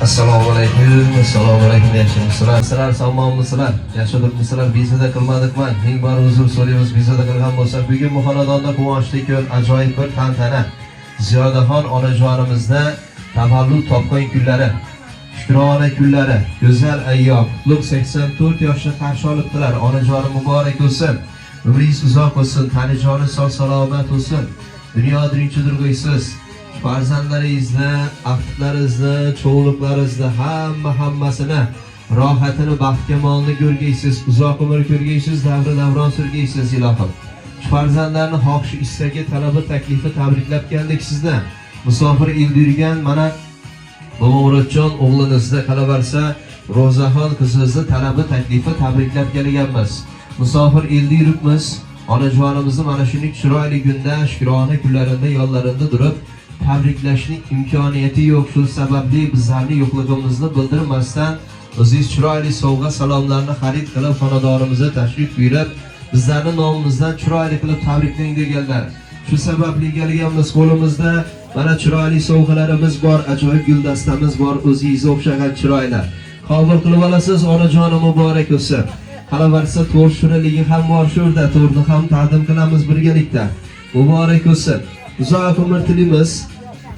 Assalomu alaykum, assalomu alaykum yaxshimisizlar? Sizlar sog'monmisizlar? Yaxshi turibmisizlar? Bezada qilmadikman. Ming bor uzr so'raymiz. Bezada qilgan bo'lsak, bugun bu xonadonda quvonchli kun, ajoyib bir tantana. Ziyodaxon onajonimizda tavallud topgan kunlari, shukrona kunlari, go'zal ayyom, qutlug' 84 yoshni qarshi olibdilar. Onajonim muborak bo'lsin. Umringiz uzoq bo'lsin, tanijoni sog' salomat bo'lsin. Dunyo dirinchidirg'isiz. Farzandlaringizni, aflaringizni, cho'g'liklaringizni hammasini rohatini, baxt-kamolni ko'rgaysiz, uzoq umr ko'rgaysiz, davron surgaysiz ilohim. Farzandlarni xohish, istagi, talabi, taklifi tabriklab keldik sizni. Musofir elda yurgan mana Murodjon o'g'lingizni qalabarsa, Ro'zaxon qizingizni talabi, taklifi tabriklab kelganmiz. Musofir elda yuribmiz. Onajonimizni mana shunday chiroyli kunda, shukrona kunlarida yo'llarinda turib tabriklashning imkoniyati yo'q. Shu sababli bizlarni yo'qligimizni bildirmasdan o'zingiz chiroyli sovg'a salomlarni xarid qilib xonadonimizga tashrif buyurib, bizlarning nomimizdan chiroyli qilib tabriklang deganlar. Shu sababli kelganmiz. Qo'limizda mana chiroyli sovg'alarimiz bor, ajoyib guldastamiz bor, o'zingizga o'xshagan chiroylar. Qabul qilib olasiz, onajonim muborak bo'lsin. Qalabarsa to'rt shirinligi ham bor shu yerda, to'rni ham taqdim qilamiz birgalikda. Muborak bo'lsin. Uzoq umr tilaymiz.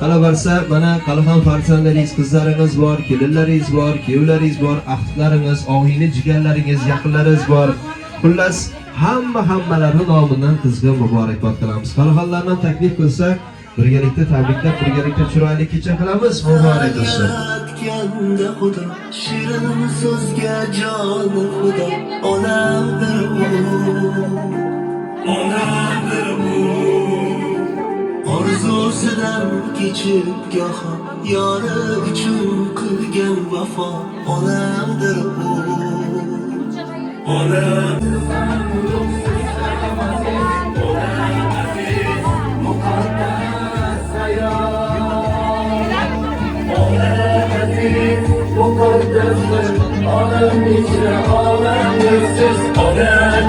Qalabarsa mana qalqon farzandlaringiz, qizlaringiz bor, kelinlaringiz bor, kuyovlaringiz bor, axtlaringiz, og'ini, jigarlaringiz, yaqinlaringiz bor. Xullas, hammalari nomidan qizga muborakbod qilamiz. Qalqonlarni taklif qilsak, birgalikda tabriklab, birgalikda chiroyli kecha qilamiz. Muborak bo'lsin. Shirin so'zga joni xudo, onamdir u, onamdir u. Orzusidan kechib goho, yori uchun qilgan vafo, onamdir u, onamdir u. Onam ichra olamdir siz, onam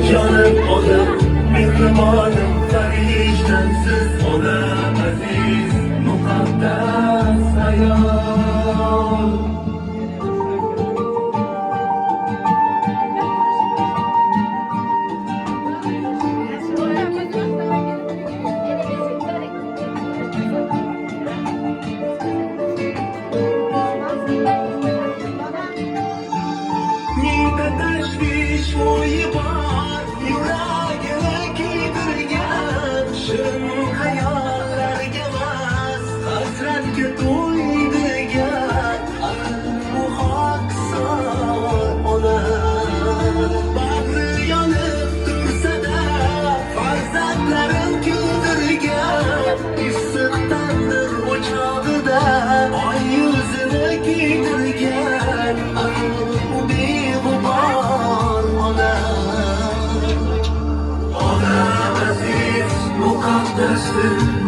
jonim onam, mehribonim farijdansiz, onam aziz, muqaddas ayol.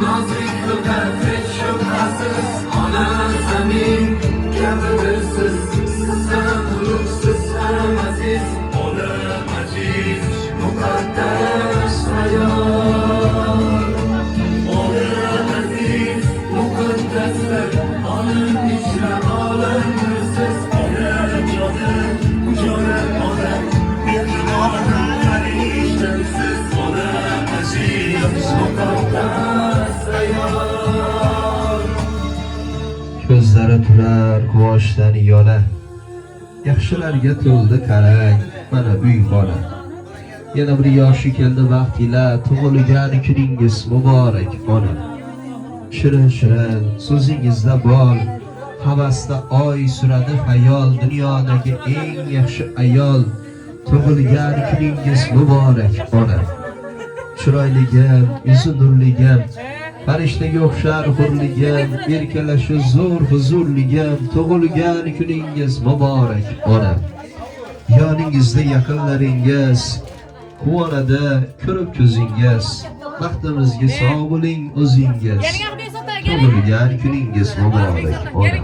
Nozik qilgan hech shubhasiz, ona zamin kabidirsiz, sizdan ulug'siz ham aziz, ona aziz, muqaddas ayol. Ona aziz, muqaddaslar, olam ichra olamdir siz, ona jonim onam, mehribonim farijdansiz, ona aziz, muqaddas ayol. Ko'zlari turar quvonchdan yona, yaxshilarga to'ldi qarang, mana uy xona. Yana bir yoshi keldi vaqt ila, tug'ilgan kuningiz muborak ona. Shirin so'zingizda bor, havasda oy suradi xayol, dunyodagi eng yaxshi ayol, tug'ilgan kuningiz muborak ona. Chiroyligim, yuzi nurligim, farishtaga o'xshar hurligim, erkalashi zo'r huzurligim, tug'ilgan kuningiz muborak ona. Yoningizda yaqinlaringiz quvonadi, ko'rib ko'zingiz, baxtimizga sog' bo'ling o'zingiz, tug'ilgan kuningiz muborak ona.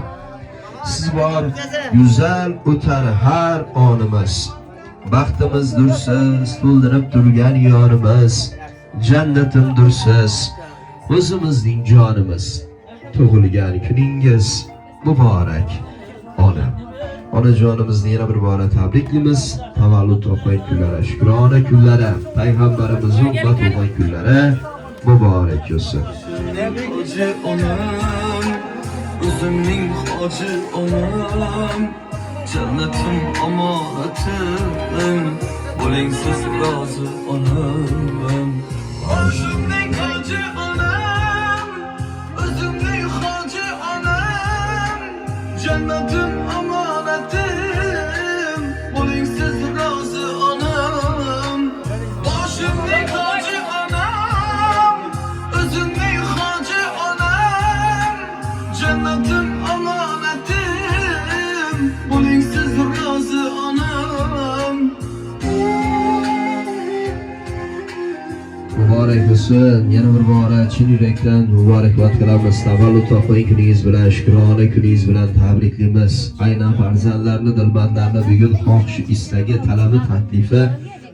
Siz bor, go'zal o'tar har onimiz, baxtimizdirsiz, to'ldirib turgan yorimiz, jannatimdirsiz, o'zimizning jonimiz. Tug'ilgan kuningiz muborak ona. Onajonimizni yana bir bora tabriklaymiz. Tavallud topgan kunlari, shukrona kunlari, payg'ambarimiz ummat bo'lgan kunlari muborak bo'lsin. Hoji onam, o'zimning hoji onam, jannatim omonatim, bo'ling siz rozi onam. O'zimning hoji onam, o'zimning hoji onam, jannatim omonatim, bo'ling siz rozi onam. Boshimning hoji onam, o'zimning hoji onam, jannatim omonatim, bo'ling siz rozi onam. Muborak bo'lsin. Yana bir bora chin yurakdan muborakbod qilamiz. Tavallud topgan kuningiz bilan, shukrona kuningiz bilan tabriklaymiz. Aynan farzandlarni, dilbandlarni bugun xohish, istagi, talabi, taklifi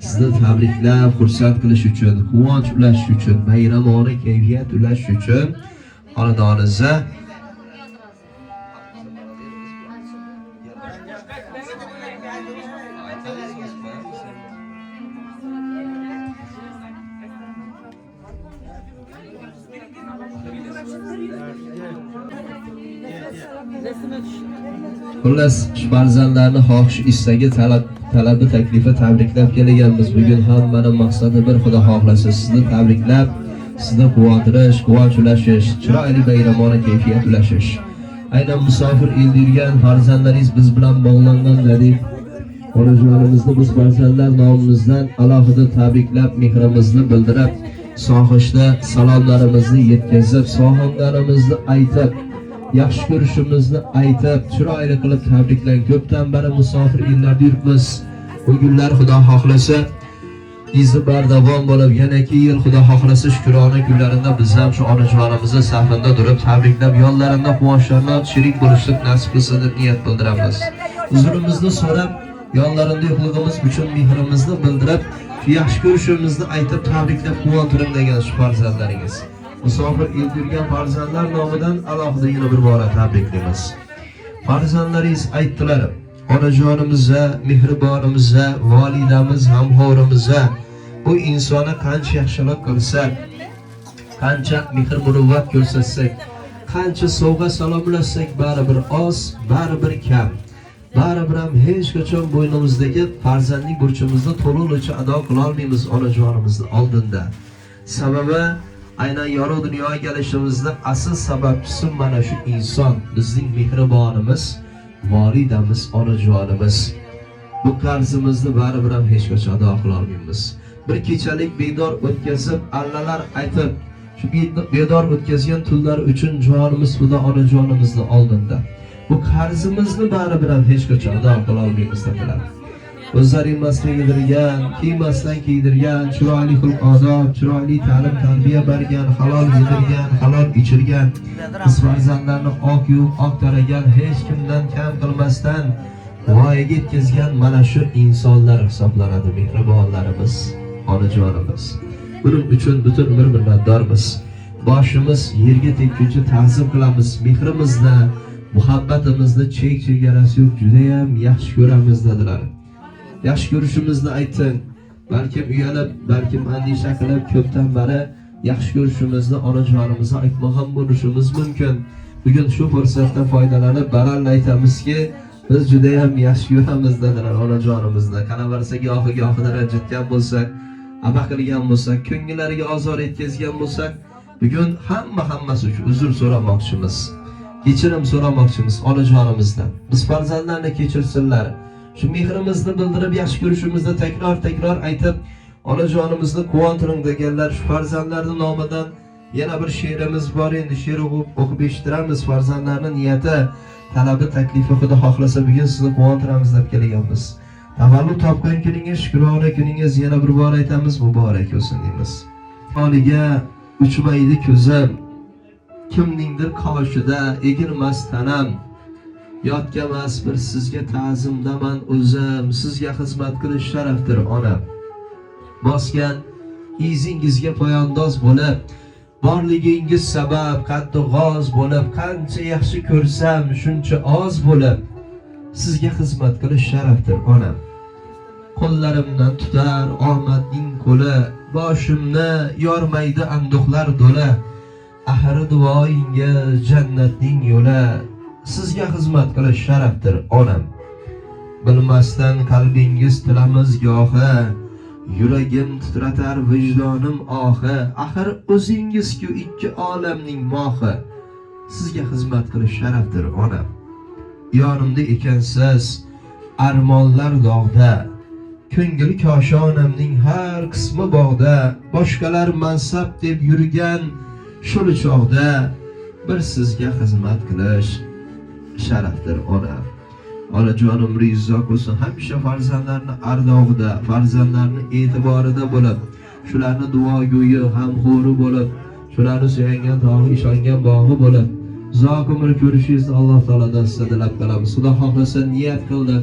sizni tabriklab, xursand qilish uchun, quvonch ulash uchun, bayramona kayfiyat ulash uchun xonadoningizda xullas farzandlarni xohish, istagi, talabi, taklifi tabriklab kelganmiz. Bugun hammaning maqsadi bir, Xudo xohlasa sizni tabriklab, sizni quvontirish, quvonch ulashish, chiroyli bayramona kayfiyat ulashish. Aynan musofir elda yurgan farzandlaringiz biz bilan bog'langanlar deb onajonimizni biz farzandlar nomimizdan alohida tabriklab, mehrimizni bildirib, sohishda salomlarimizni yetkazib, sohamlarimizni aytib, yaxshi ko'rishimizni aytib, chiroyli qilib tabriklang. Ko'pdan beri musofir ellarda yuribmiz. Bu kunlar Xudo xohlasa izi bardavom bo'lib, yana 2 yil Xudo xohlasa shukrona kunlarida biz ham shu onajonimizni safida turib tabriklab, yonlarida quvonchlarga sherik bo'lishni nasib qilsa deb niyat bildiramiz. Uzrimizni so'rab, yonlarida yo'qligimiz uchun mehrimizni bildirib, shu yaxshi ko'rishimizni aytib tabriklab quvontiring degan shu farzandlaringiz. Musofir elda yurgan farzandlar nomidan alohida yana bir bora tabriklaymiz. Farzandlaringiz aytdilar, onajonimizga, mehribonimizga, volidamiz, hamxo'rimizga bu insonni qancha yaxshilik qilsak, qancha mehr muruvvat ko'rsatsak, qancha sovg'a salomlasak, baribir oz, baribir kam. Baribir ham hech qachon bo'ynimizdagi farzandlik burchimizni to'liqlicha ado qila olmaymiz onajonimizni oldinda. Sababi aynan yorug' dunyoga kelishimizning asl sababchisi mana shu inson, bizning mehribonimiz, volidamiz, onajonimiz. Bu qarzimizni baribir ham hech qachon ado qila olmaymiz. Bir kechalik bedor o'tkazib, allalar aytib, shu bedor o'tkazgan tunlar uchun jonimiz Xudo onajonimizni oldinda. Bu qarzimizni baribir ham hech qachon ado qila olmaymiz dedilar. O'zlari masdan yedirgan, kiymasdan kiydirgan, chiroyli xulq-odob, chiroyli ta'lim tarbiya bergan, halol yedirgan, halol ichirgan, biz farzandlarni oq yuvib, oq taragan, hech kimdan kam qilmasdan voyaga yetkazgan mana shu insonlar hisoblanadi mehribonlarimiz, onajonimiz. Buning uchun butun umr minnatdormiz. Boshimiz yerga tekkuncha ta'zim qilamiz. Mehrimizni, muhabbatimizni chek-chegarasi yo'q, juda ham yaxshi ko'ramiz dedilar. Yaxshi ko'rishimizni ayting. Balkim uyalib, balkim andisha qilib ko'pdan beri yaxshi ko'rishimizni onajonimizga aytmagan bo'lishimiz mumkin. Bugun shu fursatdan foydalanib baralla aytamizki, biz juda ham yaxshi ko'ramiz dedilar onajonimizni. Qanavarsa gohi-gohida ranjitgan bo'lsak, aba qilgan bo'lsak, ko'ngillariga ozor yetkazgan bo'lsak, bugun hammasi uchun uzr so'ramoqchimiz. Kechirim so'ramoqchimiz onajonimizdan. Biz farzandlarni kechirsinlar. Shu mehrimizni bildirib, yaxshi ko'rishimizni takror aytib, onajonimizni quvontiring deganlar shu farzandlarning nomidan yana bir she'rimiz bor. Endi she'r o'qib eshittiramiz. Farzandlarning niyati, talabi, taklifi Xudo xohlasa bugun sizni quvontiramiz deb kelganmiz. Tavallud topgan kuningiz, shukrona kuningiz yana bir bor aytamiz, muborak bo'lsin deymiz. Holiga uchmaydi ko'zim, kimningdir qoshida egilmas tanam. Yotgamas bir sizga ta'zimdaman o'zim, sizga xizmat qilish sharafdir onam. Bosgan izingizga poyandoz bo'lib, Borligingiz sabab qaddi g'oz bo'lib, qancha yaxshi ko'rsam shuncha oz bo'lib, sizga xizmat qilish sharafdir onam. Qo'llarimdan tutar omadning qo'li, boshimni yormaydi anduhlar do'la. Ahri duoyinga jannatning yo'li, sizga xizmat qilish sharafdir onam. Bilmasdan qalbingiz tilamiz gohi, yuragim titratar vijdonim ohi. Axir o'zingiz-ku ikki olamning mohi, sizga xizmat qilish sharafdir onam. Yonimda ekansiz armonlar dog'da, ko'ngil koshonamning har qismi bog'da. Boshqalar mansab deb yurgan shul chog'da, bir sizga xizmat qilish sharafdir onam. Onajonim rizq bo'lsin, hamisha farzandlarni ardog'ida, farzandlarni e'tiborida bo'lib, shularni duogo'yi, g'amxo'ri bo'lib, shularni suyangan tog'i, ishongan bog'i bo'lib, uzoq umr ko'rishingizni Alloh taolodan sizdan tilab qolamiz. Xudo xohlasa niyat qildi,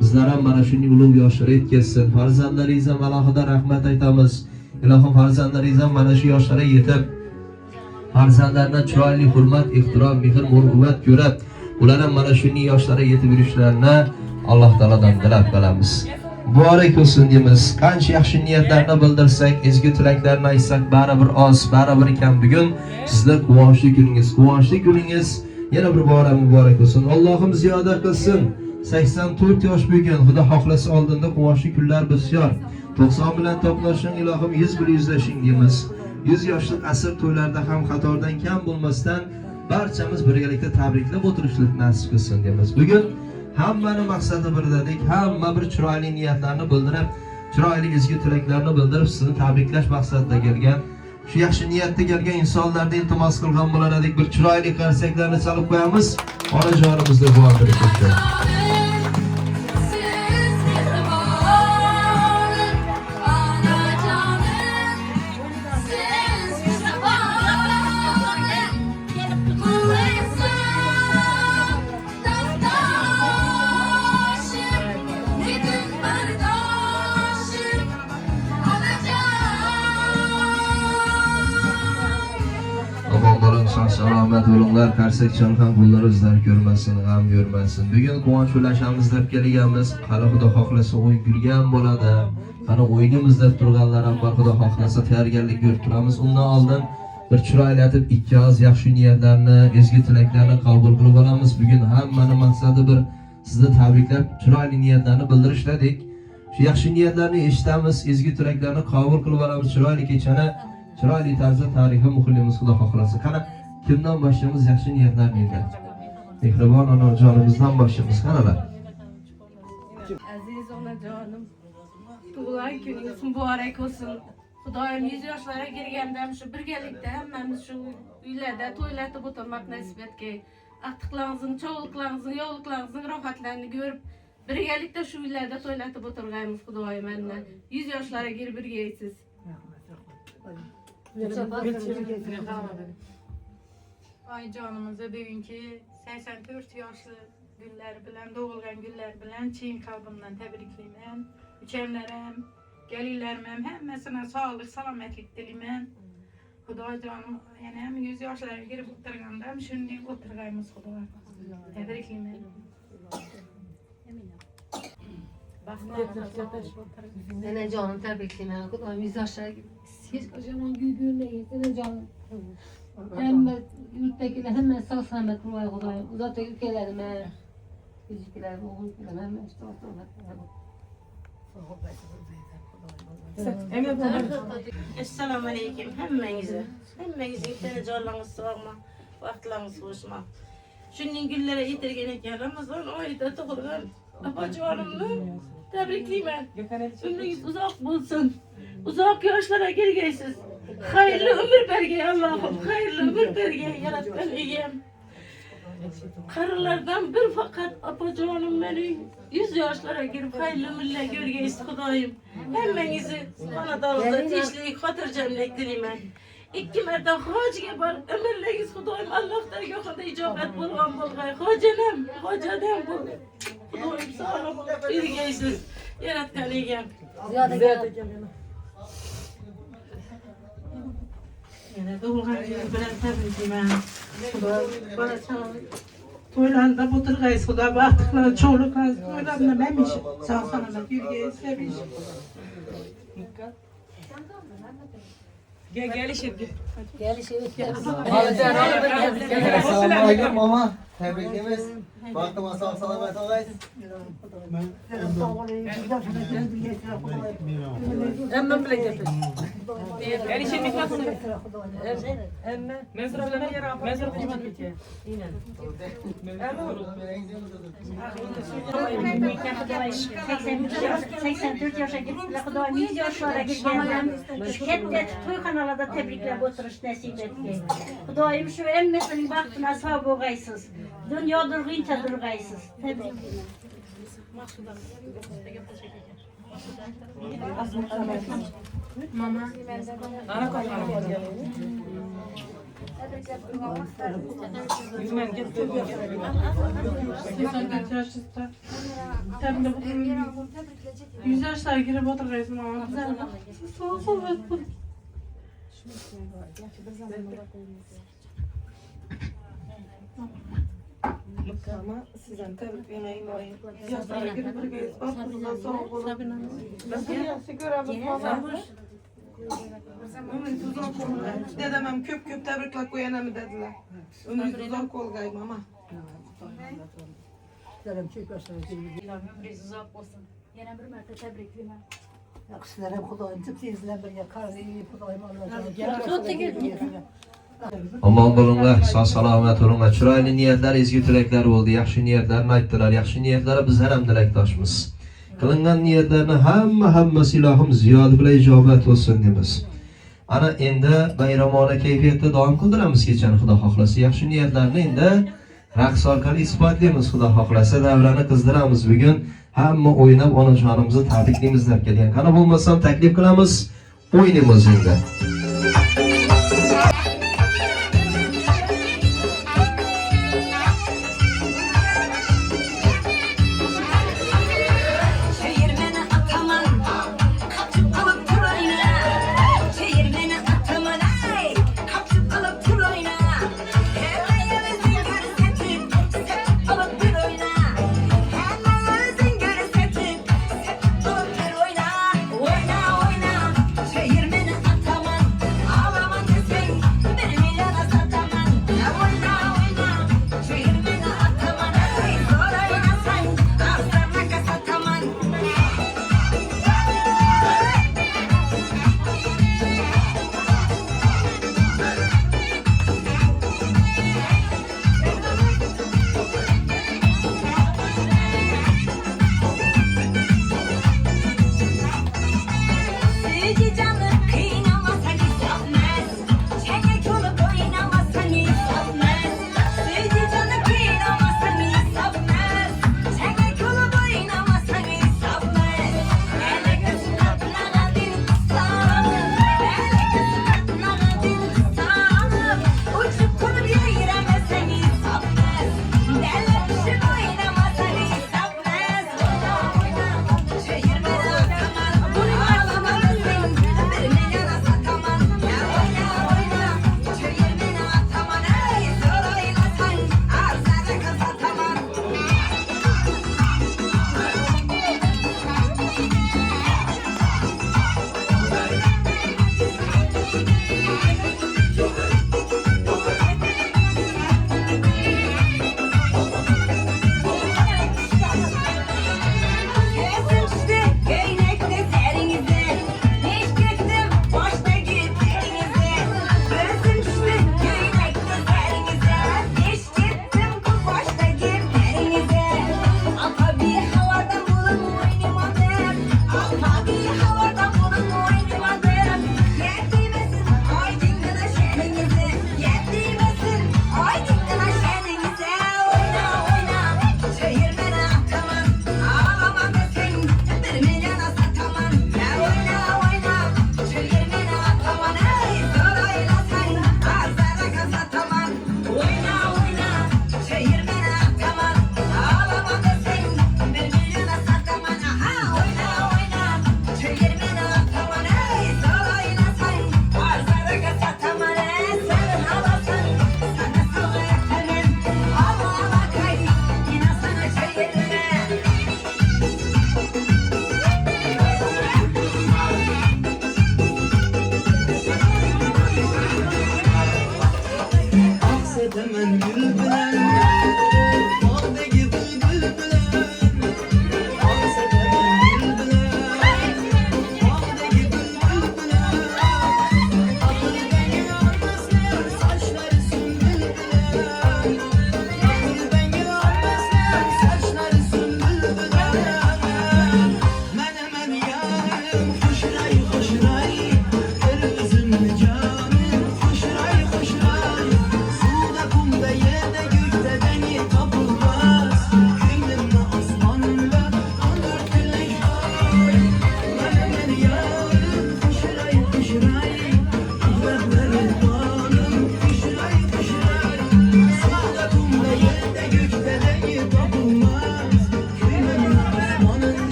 bizlar ham mana shunday ulug' yoshlarga yetkazsin. Farzandlaringizga alohida rahmat aytamiz. Ilohim farzandlaringiz ham mana shu yoshlarga yetib, farzandlardan chiroyli hurmat, ehtirom, mehr, muruvvat ko'rib, ular ham mana shunday yoshlarga yetib yurishlarini Alloh taolodan tilab qolamiz. Muborak bo'lsin deymiz. Qancha yaxshi niyatlarni bildirsak, ezgu tilaklarni aytsak, baribir oz, baribir kam. Bugun sizlar quvonchli kuningiz, quvonchli kuningiz yana bir bora muborak bo'lsin. Allohim ziyoda qilsin. 84 yosh bugun, Xudo xohlasa oldinda quvonchli kunlar bisyor. 90 bilan to'qnashing, ilohim 100 bilan yuzlashing deymiz. 100 yoshlik asr to'ylarida ham qatordan kam bo'lmasdan barchamiz birgalikda tabriklab o'tirishlik nasib qilsin deymiz. Bugun hammani maqsadi birdadik, hamma bir chiroyli niyatlarni bildirib, chiroyli ezgu tilaklarni bildirib, sizni tabriklash maqsadida kelgan, shu yaxshi niyatda kelgan insonlarga iltimos qilgan bo'lar edik. Bir chiroyli qarsaklarni chalib qo'yamiz. Onajonimizni quvontirib uchun. Salomat bo'linglar, qarsak chalgan qo'llaringizlar ko'rmasin, g'am ko'rmasin. Bugun quvonch ulashamiz deb kelganmiz. Hali Xudo xohlasa o'yin kulgan bo'ladi. Qani o'yinimiz deb turganlar ham bor, Xudo xohlasa tayyorgarlik ko'rib turamiz. Undan oldin bir chiroyli atib ikki oz yaxshi niyatlarni, ezgu tilaklarni qabul qilib olamiz. Bugun hammani maqsadi bir sizni tabriklab, chiroyli niyatlarni bildirish dedik. Shu yaxshi niyatlarni eshitamiz, ezgu tilaklarni qabul qilib olamiz. Chiroyli kechani chiroyli tarzda tarixiy muxlimiz Xudo xohlasa. Qani kimdan boshlaymiz yaxshi niyatlarni endi? Mehribon onajonimizdan boshlaymiz. Qanaqa? Aziz onajonim, tug'ilgan kuningiz muborak bo'lsin. Xudoyim 100 yoshlarga kirganda shu birgalikda hammamiz shu uylarda to'ylatib o'tirmak nasib etgay. Aqtiqlaringizni, cho'g'liqlaringizni, yo'qliqlaringizni rohatlarini ko'rib, birgalikda shu uylarda to'ylatib o'tirganmiz Xudoyim menni. 100 yoshlarga kirib birgaysiz. Onajonimizni bugungi 84 yoshli günler bilan, doğulgan günler bilan chin qalbimdan tabriklayman. Uchamlarim, gelinlarim ham hammasine sog'lik, salomatlik tilayman. Xudojonim yana ham 100 yoshlarga kirib o'tirganda ham shunday o'tirganmiz Xudo. Tabriklayman. Nenecanım tabriklayman. Xudoyim 100 yoshlarga hech qachon gulgulmaysiz nenecanım. Hamma yurtdagilar hamma sog' salomat bo'lay Xudoyim. Uzoqdagi ukalarim, qiziklarim, o'g'ilklarim hamma Assalomu alaykum hammangizga. Hammangizga tenejonlarıngiz sog'ma, vaqtlaringiz xo'shma. Shunday kunlarga yetirgan ekan Ramazon oyida tug'ilgan opajonimni tabriklayman. Umringiz uzoq bo'lsin. Uzoq yoshlarga kirgaysiz. Hayırlı ömür bergey Allah'ım, hayırlı ömür bergey yaratgan egem. Qarılardan bir fakat apajonim mening 100 yoshlarga kirib hayırlı ömürler görgeysiz Xudoyim. Hemmengizi xonadoningizda tinchlik, xotirjamlik tilayman. 2 marta hojiga borib ömürleringiz Xudoyim Alloh dargohida ijobat bo'lgan bo'lg'ay. Hojanim bo'l. Xudoyim sog'lom bergeysiz yaratgan egem. Yine doğulgan günü bilen tebrikliyim. Bana toylarında bu tırgayız. Kuda baktıkları çoğuluk az. Toylarında memiş. Sağ sanamet yürüye sevmiş. Selamünaleyküm mama. Tebrikimiz. Baktıma sağ selamet olayız. Toyxanalarda təbriklab oturuş nəsib etdi. Xudayım şu emmesinin vaxtına sağ boğaysız. Dünya durğunca durğaysız. Təbrik. Yüz yaşlar girip otururuz mama. Sağ ol. Ama sizden tebriklemeyin olayım. Yaşlara girip otururuz. Baktığınızda sağ olun. Nasıl yaşlı görevimiz mama? Ömrünüz uzak olgay. Dedemem köp köp tebrikler koyanamı dediler. Ömrünüz uzak olgay mama. Ömrünüz uzak olsun. Yine bir mərtə təbrikliyim. Yaxşılarım Xudayım tüm sizler bir yakar iyi Xudayım Aman bulunlar, sağ salamet olunlar. Çıraylı niyetler, ezgi tilekler oldu. Yaxşı niyetlerini ayttılar. Yaxşı niyetlere biz her hem dilektaşımız. Kılıngan niyetlerini hammasi ilahım ziyoda bile icabet olsun demiz. Ana endi bayramona keyfiyatda davom qildiramiz kechani Xudo xohlasa. Yaxshi niyatlarni endi raqs orqali isbotlaymiz Xudo xohlasa. Davrani qizdiramiz bugun. Hamma o'ynab onajonimizni tabriklaymiz deb kelgan. Qani bo'lmasam taklif qilamiz. O'ynaymiz endi. Oyna oyna, çeyirmeni ataman.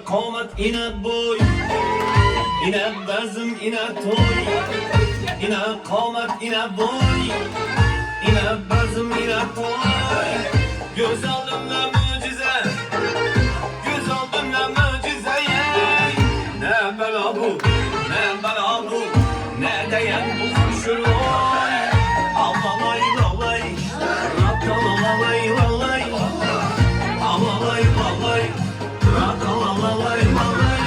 qomat, ina boy, ina bazm, ina to'y, ina qomat, ina boy, ina bazm, ina to'y. Göz oldimda mo'jiza, göz oldimda mo'jiza. Ne bela bu, ne bela bu, ne dayan bu şuroy. Alalay lalay, rakalalay lalay, alalay lalay, rakalalay lalay.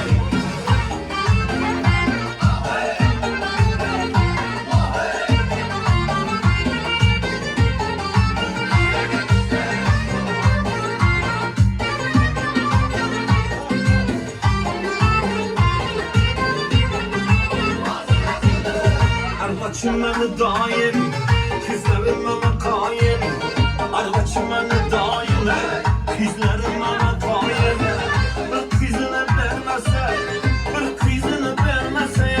Arbaçımını daim, kızlarım bana kayın. Arbaçımını daim, kızlarım bana kayın. Bir kızını vermezse, bir kızını vermezse,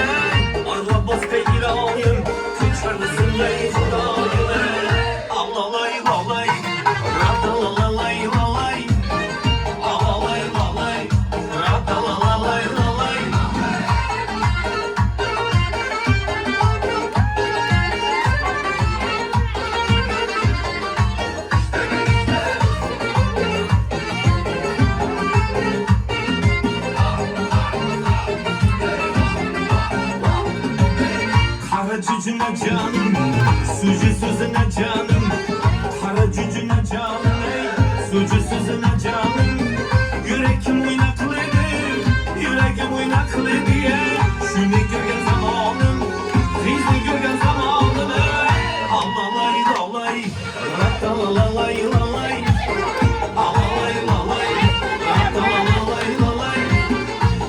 arabasta girayım, kaçarısın ey Hudayım. Alalay lalay, ratalalay lalay, alalay lalay, ratalalay lalay. Kara cücüne canım, sucu sözüne canım. Kara cücüne canım, ey, sucu sözüne canım. Yüreğim oynaklıydı, yüreğim oynaklıydı ya. Şunu görgen zamanım, kızını görgen zamanım. Alalay lalay, ratalalay lalay, alalay lalay, ratalalay lalay.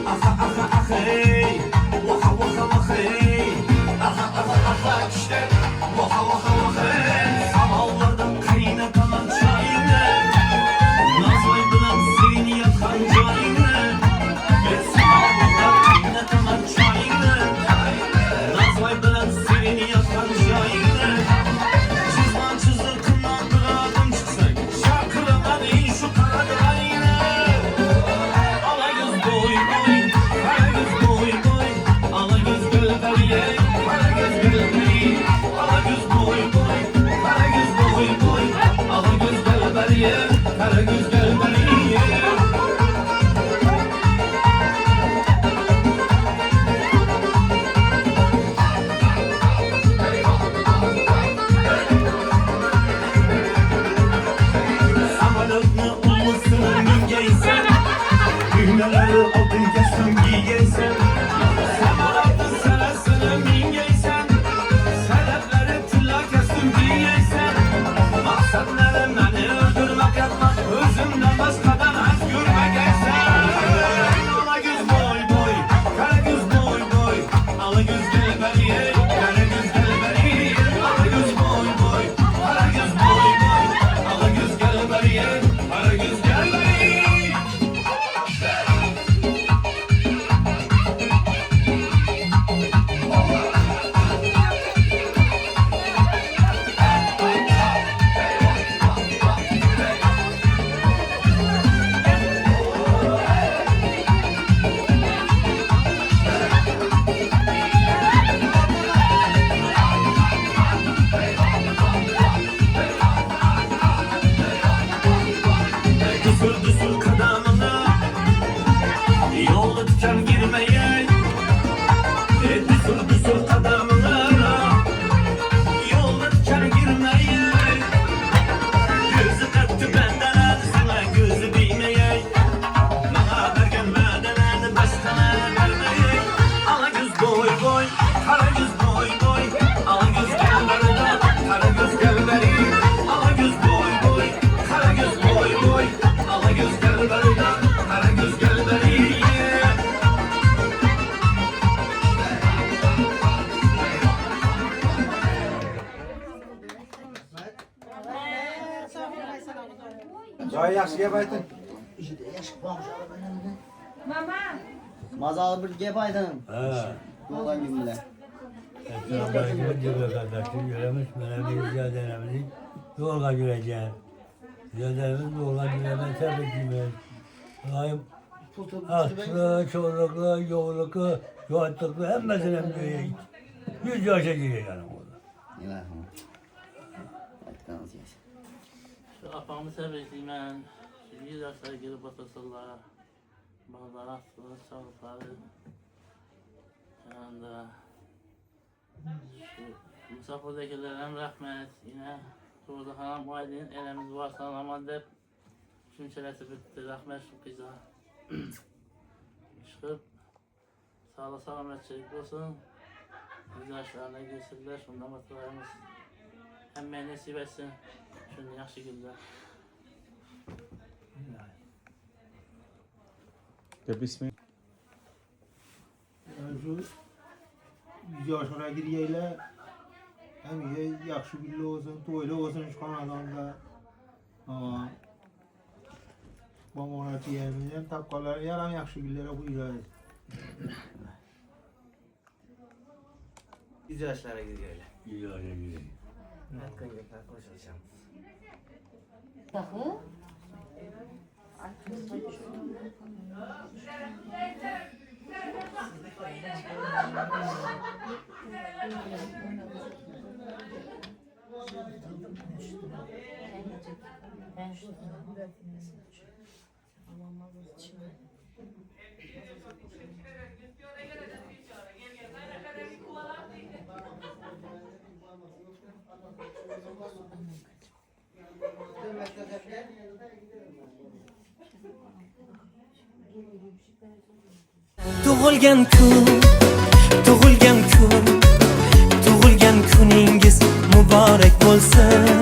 Aha aha aha hey, vaha vaha vaha hey. Aha aha aha işte, vaha vaha vaha hey. Samallardan kaynatan çayını, nazvay bilen seni yakan çayını. Ben samallardan kaynatan çayını, nazvay bilen seni yakan çayını. Çizman çizilkından bir adım çıksın, şarkılanan in şu karadayını. Ala göz boy boy, kara göz boy boy, ala göz gölgeliye, kara göz gölgeliye. Ala göz boy boy, kara göz boy boy, ala göz gölgeliye, kara göz gölgeliye. Samanlıklı olmasını mingeysen, düğmeleri altın kestim giyeysen. Samanlıklı senesini mingeysen, sebepleri tülla kestim giyeysen. Maksatları beni öldürmek yapmak, özümden başkadan az görmek eysen. Ala göz boy boy, kara göz boy boy, ala göz gölgeliye, kara göz gölgeliye. Ala göz boy boy, kara göz boy boy, ala göz gölgeliye, kara göz gölgeliye. Düsür düsür kadamına, yolda tüken girmeye. Düsür düsür kadamına, yolda tüken girmeye. Gözü öptü benden ağzına, gözü bilmeye. Bana vergen vadelerdi başkana vermeye. Ala göz boy boy, kara göz boy boy, ala göz gölgeliye, kara göz gölgeliye. Ala göz boy boy, kara göz boy boy, ala göz gölgeliye, kara göz gölgeliye. Joy yaxshi gap ayting. Mazalı bir gap ayting. Yo'qdan kimlar. Yolga gireceğiz. Gözlerimiz yolga gireceğiz. Tebrik ederim. Daim Aslı, çoluklu, yoğurluklu, yoğurtluklu hemmesinin büyüğü 100 yaşa giriyor yani orada. İlahım. Atkanız yaşa. Şu apamı sebepliyim ben. 100 yaşlara girip otursalar. Bana aslı, sağlıkları. Yanında. Şu misafirdekilerine rahmet. Yine Tuğda Hanım Aydın elimiz varsa ama dep. Şunçelesi bitti. Rahmet şu kıza. Çıkıp sağlık selametçilik olsun. 100 yaşlarına girsinler. Şundan batırlarımız. Hem nasip etsin. Şunu yaxşı günler. Yani şu 100 yaşına girgeyle hem yaxşı güllü olsun, toylu olsun şu kanadanda. Ama bana diyemeyeceğim, tapkalar yaran yaxşı güllere bu ileride. 100 yaşlara girgeyle. 100 yaşa giriyor. Atkan gökler koşacağım. Takı. tug'ilgan kuningiz muborak bo'lsin.